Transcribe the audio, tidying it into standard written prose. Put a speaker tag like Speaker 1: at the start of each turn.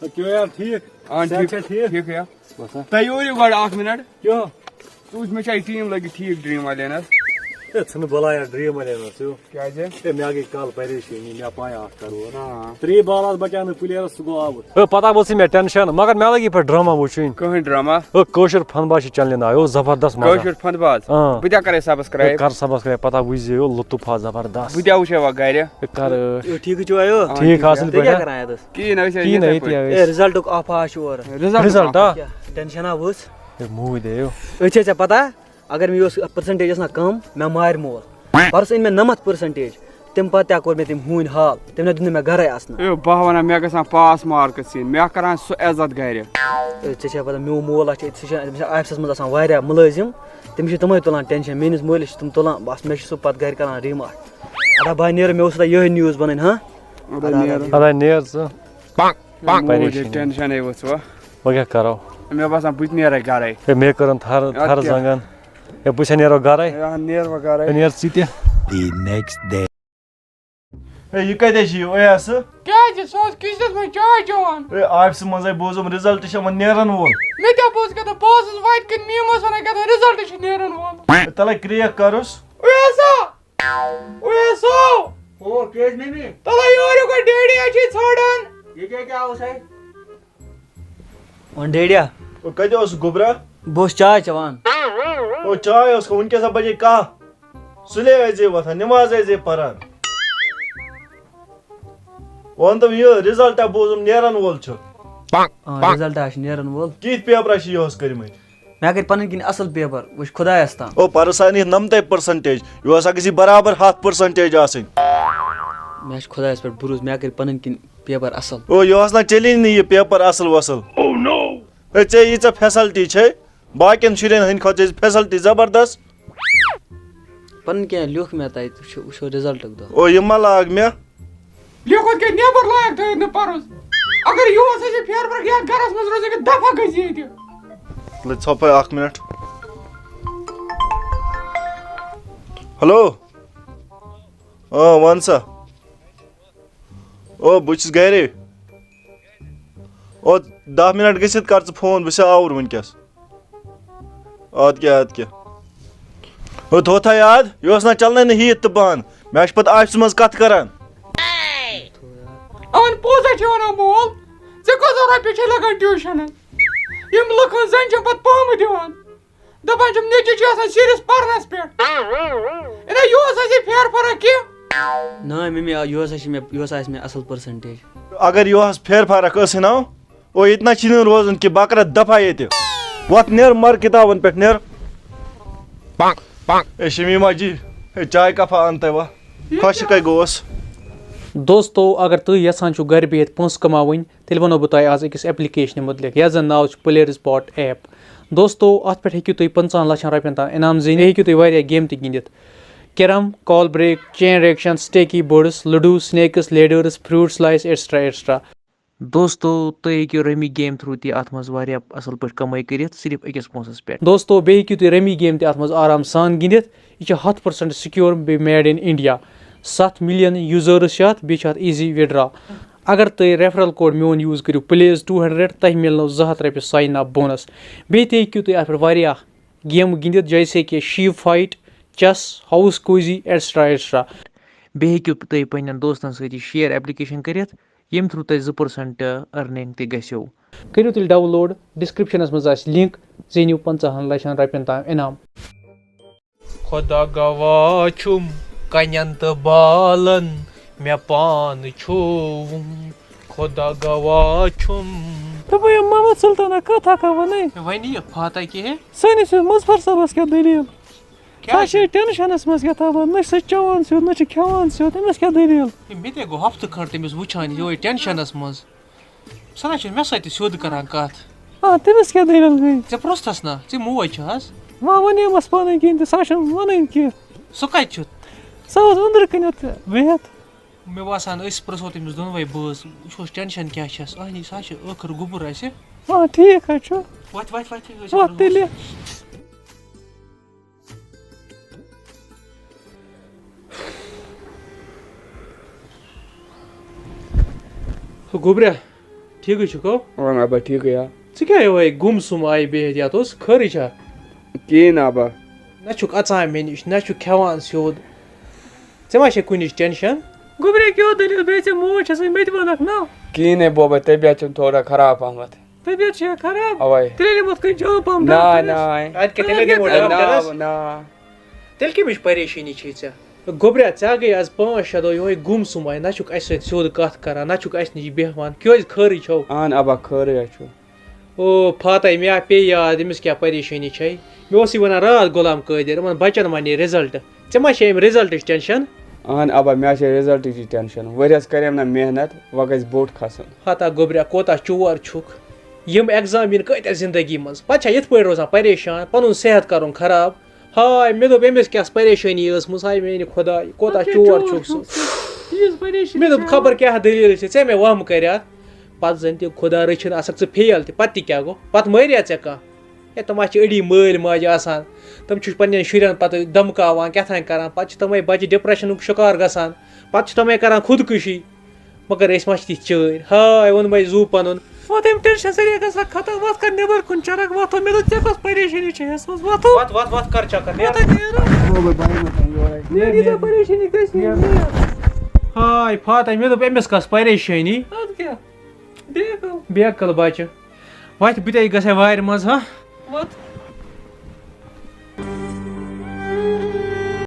Speaker 1: کیوں یار ٹھیک
Speaker 2: ٹھیک ہے تُہۍ یوٗرِو گۄڈٕ اکھ مِنٹ
Speaker 1: کیوں
Speaker 2: وٕچھ مےٚ چھا ٹیٖم لٔگِتھ ٹھیٖک ڈرٛیٖم والٮ۪ن
Speaker 1: ژھٕنہٕ بلا یار ڈرٛیٖم والٮ۪ن ژٕ
Speaker 2: کیٛازِ
Speaker 1: مےٚ گٔے کال پریشٲنی مےٚ پاے اکھ کرور 3 بال آسہٕ بچان نہٕ پٕلیرس سُہ گوٚو آوُٹ
Speaker 3: پتہ ؤژھٕے مےٚ ٹینشن مگر مےٚ لٔگۍ یہِ پٮ۪ٹھ ڈرٛاما وٕچھُن
Speaker 2: کٕہٕنۍ ڈرٛاما
Speaker 3: کٲشُر فنباز چھِ چنلہِ ناو یہِ اوس زبردست
Speaker 2: کٲشُر فنباز بہٕ تہِ کرے سبسکرایب
Speaker 3: کر سبسکرایب پتہ وٕچھ زِ لطف آو زبردست
Speaker 2: بہٕ تہِ وٕچھے وۄنۍ گرِ
Speaker 3: کر
Speaker 1: ٹھیٖک چھِو آیو
Speaker 3: ٹھیٖک اصٕل پٲٹھۍ
Speaker 2: کِہیٖنۍ نہٕ أسۍ
Speaker 3: کِہیٖنۍ ییٚتی
Speaker 1: رِزلٹُک آفا چھُ اورٕ
Speaker 3: رِزلٹ
Speaker 1: ٹینشنا ؤژھ
Speaker 3: موٗدۍ دِیو
Speaker 1: أسۍ چھِ ژےٚ پتہ اگر مےٚ یہِ اوس پٔرسنٹیج ٲس نا کم مےٚ مارِ مول پرسُہ أنۍ مےٚ 90% تمہِ پتہٕ تہِ کوٚر مےٚ تٔمۍ ہوٗنۍ حال تٔمۍ نہ دیُت نہٕ مےٚ گرے اَژنہٕ
Speaker 2: بہٕ ونان مےٚ گژھان پاس مارکٕس یِنۍ مےٚ کران سُہ عزت گرِ
Speaker 1: ژےٚ چھےٚ پتہ میون مول چھُ سُہ چھُ آفسس منٛز آسان واریاہ مُلٲزِم تٔمِس چھِ تِمے تُلان ٹینشن میٲنِس مٲلِس چھِ تِم تُلان بس مےٚ چھُ سُہ پتہٕ گرِ کران ریٖماٹ ادا بہٕ نیرٕ مےٚ اوس آسان یِہے نِوٕز بنٕنۍ ہاں
Speaker 3: ادا نیر ژٕ
Speaker 2: ٹینشنٕے ؤژھ وۄنۍ
Speaker 3: وۄنۍ کیٛاہ کرو
Speaker 2: مےٚ باسان بہٕ تہِ نیرے گرے
Speaker 3: مےٚ کٔرٕن تھر زنگن بہٕ چھا نیرو گرے
Speaker 2: نیر وۄنۍ گرے
Speaker 3: نیر ژٕ تہِ
Speaker 4: یہِ کتہِ چھِ یہِ سُہ
Speaker 5: کیٛازِ سُہ اوس کِچنس منٛز چاے چٮ۪وان
Speaker 4: آفسہٕ منٛزے بوٗزُم رِزلٹ چھُ وۄنۍ نیرن وول
Speaker 5: مےٚ تہِ بوٗز کیٛاہ بہٕ اوسُس وتہِ کِنۍ میٖم اوس ونان کیٛاہ رِزلٹ چھُ نیرن وول
Speaker 4: تلے کرٛیک کرُس
Speaker 5: تلے یورٕ گۄڈٕ ڈیڈی چھِ ژھانڈان
Speaker 1: وۄنۍ ڈیڈیا
Speaker 4: کتہِ اوس گوٚبرا
Speaker 1: بہٕ اوسُس چاے چٮ۪وان
Speaker 4: چاے ٲس وٕنکیٚس بجے 1 سُلے ٲسۍ زِ وۄتھان نٮ۪ماز ٲسۍ زِ پران وۄنۍ یہِ رِزلٹا بوٗزُم نیرن وول چھُ
Speaker 1: رِزلٹ چھُ نیرن وول
Speaker 4: کِتھ پیپرا چھِ یِہُس کٔرمٕتۍ
Speaker 1: مےٚ کٔرۍ پنٕنۍ کِنۍ اصٕل پیپر وٕچھ خۄدایس تام
Speaker 4: پرس آیہِ 90% یہِ ہسا گژھِ برابر 100% آسٕنۍ
Speaker 1: مےٚ چھُ خۄدایس پٮ۪ٹھ بروسہٕ مےٚ کٔرۍ پنٕنۍ کِنۍ پیپر اصٕل
Speaker 4: یہِ اوس نا چلی نہٕ یہِ پیپر اصٕل وصٕل ژےٚ ییٖژاہ فیسلٹی چھے باقین شُرٮ۪ن ہٕنٛدۍ کھۄتہٕ چھِ فیسلٹی زبردست
Speaker 1: پنٕنۍ کینٛہہ لیوٚکھ مےٚ تتہِ وٕچھو رِزلٹُک دۄہ
Speaker 4: یہِ ما لاگ مےٚ
Speaker 5: لیکھُن کیٛاہ نٮ۪بر لایق تھٲیِتھ نہٕ پرُس اگر یوٗس آسہِ پھیرٕ یا گرس منٛز روزِ دفعہ گژھِ ییٚتہِ
Speaker 4: ژھۄپے 1 مِنٹ ہیلو وَن سا بہٕ چھُس گرے 10 مِنٹ گٔژھِتھ کر ژٕ فون بہٕ چھُس آوُر وٕنکیٚس اَدٕ کیٛاہ تھوتھا یاد یہِ اوس نا چلنے نہٕ ہیٖت تہٕ بانہٕ مےٚ چھِ پتہٕ آفسس منٛز کتھ کران
Speaker 5: پوٚزا چھِ ونان مول ژےٚ کۭژاہ رۄپیہِ چھے لگان ٹیوٗشنس یِم لُکن زن چھِ پتہٕ پامہٕ دِوان دپان چھِم نیٚچوۍ چھِ آسان سیٖرِس پرنس پٮ۪ٹھ یِہُس آسہِ پھیرٕ فرق کینٛہہ
Speaker 1: نہ ممی یِہُس آسہِ مےٚ اصٕل پٔرسنٹیج
Speaker 4: اگر یِہُس پھیرٕ فرق ٲسٕنۍ نو ییٚتہِ نہ چھِ نہٕ روزُن کہِ بکرا دفعہ ییٚتہِ وۄتھ نیر مر کِتابن پٮ۪ٹھ نیر شمیٖما جی چاے کپا ان تۄہہِ وۄنۍ خۄشکے گوس
Speaker 6: دوستو اگر تُہۍ یژھان چھِو گرِ بِہِتھ پونٛسہٕ کماوٕنۍ تیٚلہِ وَنو بہٕ تۄہہِ آز أکِس ایپلِکیشنہِ مُتعلِق یَتھ زَن ناو چھُ پلیئرزپاٹ ایپ دوستو اَتھ پٮ۪ٹھ ہیٚکِو تُہۍ 15 لَچھَن رۄپیَن تام انعام زیٖنِتھ ہیٚکِو تُہۍ واریاہ گیمہٕ تہِ گِنٛدِتھ carrom call break chain reaction sticky boards ludo snakes ladders fruit slice extra extra دوستو تُہۍ ہیٚکِو رمی گیم تھروٗ تہِ اَتھ منٛز واریاہ اَصٕل پٲٹھۍ کمٲے کٔرِتھ صرف أکِس پونٛسس پٮ۪ٹھ دوستو بیٚیہِ ہیٚکِو تُہۍ رمی گیم تہِ اَتھ منٛز آرام سان گِنٛدِتھ یہِ چھِ 100% سِکیور بیٚیہِ میڈ اِن انڈیا 7 ملین یوٗزٲرٕس چھِ اَتھ بیٚیہِ چھِ اَتھ ایٖزی وِدڈرا اگر تُہۍ ریفرل کوڈ میون یوٗز کٔرِو پلیز 200 تۄہہِ مِلنو 200 رۄپیہِ ساین اپ بونس بیٚیہِ تہِ ہیٚکِو تُہۍ اَتھ پٮ۪ٹھ واریاہ گیمہٕ گِنٛدِتھ جیسے کہِ شیٖپ فایٹ چیس ہاوُس کوزی ایٹسٹرا ایٹسٹرا بیٚیہِ ہیٚکِو تُہۍ پنٕنٮ۪ن دوستن سۭتۍ یہِ شِیر ایپلِکیشن کٔرِتھ ییٚمہِ تھروٗ تۄہہِ 2% أرنِنٛگ تہِ گژھیو کٔرِو تیٚلہِ ڈاوُن لوڈ ڈسکرپشنس منٛز آسہِ لِنک زیٖنِو 15 لَچھَن رۄپیَن تام انعام
Speaker 7: خۄدا گواہ چھُم کنٮ۪ن تہٕ بالن مےٚ پانہٕ چھووُم خۄدا گواہ چھُم
Speaker 6: محمد سلطانہ کتھ ہٮ۪کا وَنٕنۍ
Speaker 7: وَنہِ یہِ فاتح کہِ
Speaker 6: سٲنِس مظفر صٲبس کیٛاہ دٔلیٖل سۄ چھِ ٹینشنس منٛز کیٛاہ تھاوان نہ چھِ سۄ چٮ۪وان سیوٚد نہ چھِ کھٮ۪وان سیوٚد أمِس کیٛاہ دٔلیٖل
Speaker 7: مےٚ تے گوٚو ہفتہٕ کھنٛڈ تٔمِس وٕچھان یِہوے ٹٮ۪نشنس منٛز سۄ نہ چھِ مےٚ سۭتۍ تہِ سیوٚد کران کتھ
Speaker 6: تٔمِس کیٛاہ دٔلیٖل گٔے
Speaker 7: ژےٚ پرٛژھتس نا ژےٚ موج چھِ حظ
Speaker 6: وۄنۍ وَنیمَس پانے کِہیٖنۍ تہِ سۄ چھَنہٕ وَنٕنۍ کینٛہہ
Speaker 7: سُہ کتہِ چھُ
Speaker 6: سۄ ٲس أنٛدرٕ کَنٮ۪تھ بِہِتھ
Speaker 7: مےٚ باسان أسۍ پرٛژھو تٔمِس دۄنوَے بٲژ وٕچھوس ٹٮ۪نشن کیٛاہ چھس اہنی سۄ چھِ ٲخٕر گوٚبُر اَسہِ
Speaker 6: ٹھیٖک حظ چھُ
Speaker 7: وۄتھ
Speaker 6: تیٚلہِ
Speaker 7: گوٚبرا
Speaker 6: ٹھیکٕے چھُکھو
Speaker 2: اہن ابا ٹھیکٕے آ
Speaker 6: ژٕ کیٛاہ یِہوے گُم سُم آیہِ بِہِتھ یَتھ اوس خٲرٕے چھا
Speaker 2: کِہیٖنۍ ابا
Speaker 6: نہ چھُکھ اَژان مےٚ نِش نہ چھُکھ کھٮ۪وان سیوٚد ژےٚ ما چھے کُنِچ ٹٮ۪نشَن
Speaker 7: گوٚبرے کیٛاہ دٔلیٖل بیٚیہِ ژےٚ موج چھَسٕے مےٚ تہِ وَنکھ نا
Speaker 2: کِہیٖنۍ نَے بوبا طبیعت چھُم تھوڑا خراب پہمتھ
Speaker 7: طبیعت چھےٚ خراب
Speaker 2: اَوَے
Speaker 7: تیٚلہِ نِمُت کٔنۍ جاب پَہم
Speaker 2: نہ
Speaker 6: اَدٕ کیٛاہ تیٚلے دِمو ڈاکٹرس
Speaker 2: نہ
Speaker 6: تیٚلہِ کَمِچ پریشٲنی چھے ژےٚ گوٚبریا ژےٚ گٔے آز 5-6 دۄہ یِہوے گُم سُم آیہِ نہ چھُکھ اَسہِ سۭتۍ سیوٚد کَتھ کران نہ چھُکھ اَسہِ نِش بیٚہوان کیٛازِ خٲرٕے چھو
Speaker 2: اہن ابا خٲرٕے چھُ
Speaker 6: او فاتے مےٚ آو پیٚیہِ یاد أمِس کیٛاہ پریشٲنی چھے مےٚ اوسُے وَنان راتھ غلام قٲدِر یِمن بَچَن ما نیرِ رِزَلٹ ژےٚ ما چھے اَمہِ رِزَلٹٕچ ٹٮ۪نشَن
Speaker 2: اہن ابا مےٚ چھِ رِزَلٹٕچ ٹٮ۪نشَن ؤریَس کَریم نہ محنت وۄنۍ گژھِ بوٚڑ کھسُن
Speaker 6: ہتا گوٚبریا کوتاہ چور چھُکھ یِم ایٚگزام یِن کۭتیاہ زِندگی منٛز پَتہٕ چھا یِتھ پٲٹھۍ روزان پریشان پَنُن صحت کَرُن خراب ہاے مےٚ دوٚپ أمِس کیٛاہ پریشٲنی ٲسمٕژ ہاے میٛانہِ خۄداے کوتاہ چور چھُکھ سُہ مےٚ دوٚپ خبر کیٛاہ دٔلیٖل چھِ ژےٚ مےٚ وَم کَریاتھ پَتہٕ زَن تہِ خۄدا رٔچھِنۍ آسکھ ژٕ فیل تہِ پَتہٕ تہِ کیٛاہ گوٚو پَتہٕ مٲریا ژےٚ کانٛہہ ہے تِم چھِ أڑی مٲلۍ ماجہِ آسان تِم چھِ پنٛنٮ۪ن شُرٮ۪ن پَتہٕ دمکاوان کیٛاہ تھانۍ کَران پَتہٕ چھِ تِمَے بَچہِ ڈِپرٛٮ۪شَنُک شِکار گژھان پَتہٕ چھِ تِمَے کَران خودکُشی مگر أسۍ ما چھِ تِتھۍ چٲرۍ ہاے ووٚنمَے زوٗ پَنُن
Speaker 7: وۄنۍ تَمہِ ٹٮ۪نشَن سۭتۍ گژھان ختم وَتھ کَر نٮ۪بر کُن چرکھ وۄتھو مےٚ دوٚپ ژےٚ کۄس پریشٲنی چھےٚ یَس منٛز وۄتھو
Speaker 6: وَتھ کَر چکر
Speaker 7: پریشٲنی گژھِ
Speaker 6: ہاے فاتے مےٚ دوٚپ أمِس کۄس پریشٲنی
Speaker 7: اَدٕ کیٛاہ
Speaker 6: بیکٕل بَچہِ وَتھ بہٕ تے گژھے وارِ منٛز ہا
Speaker 7: وۄتھ